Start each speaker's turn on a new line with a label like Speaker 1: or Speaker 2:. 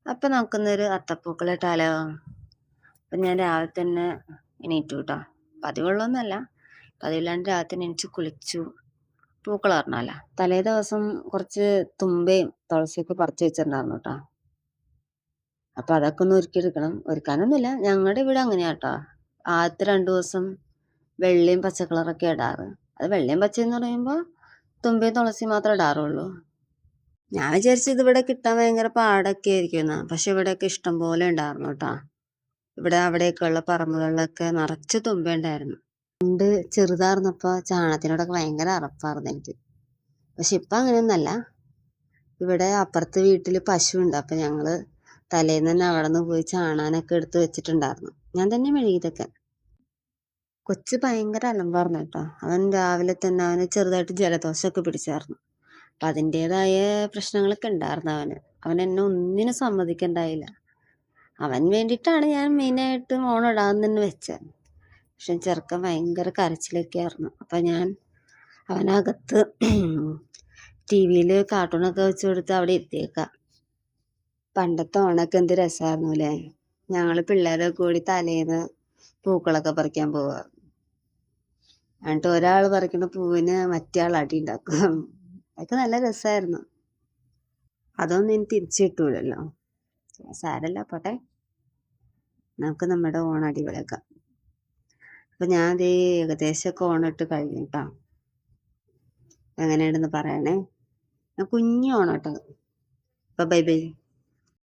Speaker 1: അപ്പം നമുക്കൊന്നൊരു അത്തപ്പൂക്കളിട്ടാലോ? അപ്പം ഞാൻ രാവിലെ തന്നെ എണീറ്റു കേട്ടോ. പതിവുള്ളൊന്നുമല്ല, പതിവില്ലാണ്ട് രാവിലെ തന്നെ എണീച്ച് കുളിച്ചു. പൂക്കൾ പറഞ്ഞല്ല, തലേ ദിവസം കുറച്ച് തുമ്പയും തുളസിയൊക്കെ പറിച്ച് വെച്ചിട്ടുണ്ടായിരുന്നു കേട്ടോ. അപ്പം അതൊക്കെ ഒന്ന് ഒരുക്കിയെടുക്കണം. ഒരുക്കാനൊന്നുമില്ല, ഞങ്ങളുടെ ഇവിടെ അങ്ങനെയാ കേട്ടോ. ആദ്യത്തെ 2 ദിവസം വെള്ളയും പച്ച കളറൊക്കെ ഇടാറ്. അത് വെള്ളയും പച്ചയെന്ന് പറയുമ്പോൾ തുമ്പയും തുളസി മാത്രമേ ഇടാറുള്ളൂ. ഞാൻ വിചാരിച്ചു ഇത് ഇവിടെ കിട്ടാൻ ഭയങ്കര പാടൊക്കെ ആയിരിക്കുമെന്ന്. പക്ഷെ ഇവിടെയൊക്കെ ഇഷ്ടം പോലെ ഉണ്ടായിരുന്നു കേട്ടോ. ഇവിടെ അവിടെയൊക്കെയുള്ള പറമ്പുകളിലൊക്കെ നിറച്ച് തുമ്പ ഉണ്ടായിരുന്നു. പണ്ട് ചെറുതായിരുന്നപ്പോൾ ചാണകത്തിനോടൊക്കെ ഭയങ്കര അറപ്പായിരുന്നു എനിക്ക്. പക്ഷെ ഇപ്പം അങ്ങനെയൊന്നല്ല. ഇവിടെ അപ്പുറത്തെ വീട്ടിൽ പശുവുണ്ട്. അപ്പം ഞങ്ങൾ തലേന്ന് തന്നെ അവിടെ നിന്ന് പോയി ചാണാനൊക്കെ എടുത്ത് വെച്ചിട്ടുണ്ടായിരുന്നു. ഞാൻ തന്നെ മെഴുകിയതൊക്കെ. കൊച്ച് ഭയങ്കര അലമ്പായിരുന്നു കേട്ടോ. അവൻ രാവിലെ തന്നെ അവന് ചെറുതായിട്ട് ജലദോഷമൊക്കെ പിടിച്ചായിരുന്നു. അപ്പം അതിൻ്റെതായ പ്രശ്നങ്ങളൊക്കെ ഉണ്ടായിരുന്നു അവന്. അവൻ എന്നെ ഒന്നിനും സമ്മതിക്കണ്ടായില്ല. അവൻ വേണ്ടിയിട്ടാണ് ഞാൻ മെയിനായിട്ട് ഓണിടാമെന്ന് തന്നെ വെച്ചത്. പക്ഷെ ചെറുക്കൻ ഭയങ്കര കരച്ചിലൊക്കെ ആയിരുന്നു. അപ്പം ഞാൻ അവനകത്ത് TV-യിൽ കാർട്ടൂണൊക്കെ വെച്ച് കൊടുത്ത് അവിടെ ഇരുത്തിയേക്കാം. പണ്ടത്തെ ഓണമൊക്കെ എന്ത് രസമായിരുന്നു അല്ലേ? ഞങ്ങൾ പിള്ളേരൊക്കെ കൂടി തലേന്ന് പൂക്കളൊക്കെ പറിക്കാൻ പോവുക. എന്നിട്ട് ഒരാൾ പറിക്കുന്ന പൂവിന് മറ്റേ ആൾ അടി ഉണ്ടാക്കും. അതൊക്കെ നല്ല രസമായിരുന്നു. അതൊന്നും ഇനി തിരിച്ചു കിട്ടൂലല്ലോ. സാരല്ല, പോട്ടെ. നമുക്ക് നമ്മുടെ ഓണം അടിപൊളിയാക്കാം. അപ്പം ഞാൻ ദേ ഏകദേശമൊക്കെ ഓണിട്ട് കഴിഞ്ഞു കേട്ടോ. എങ്ങനെയുണ്ടെന്ന് പറയണേ. ഞാൻ കുഞ്ഞു ഓണം കേട്ടോ. അപ്പം ബൈ ബൈ.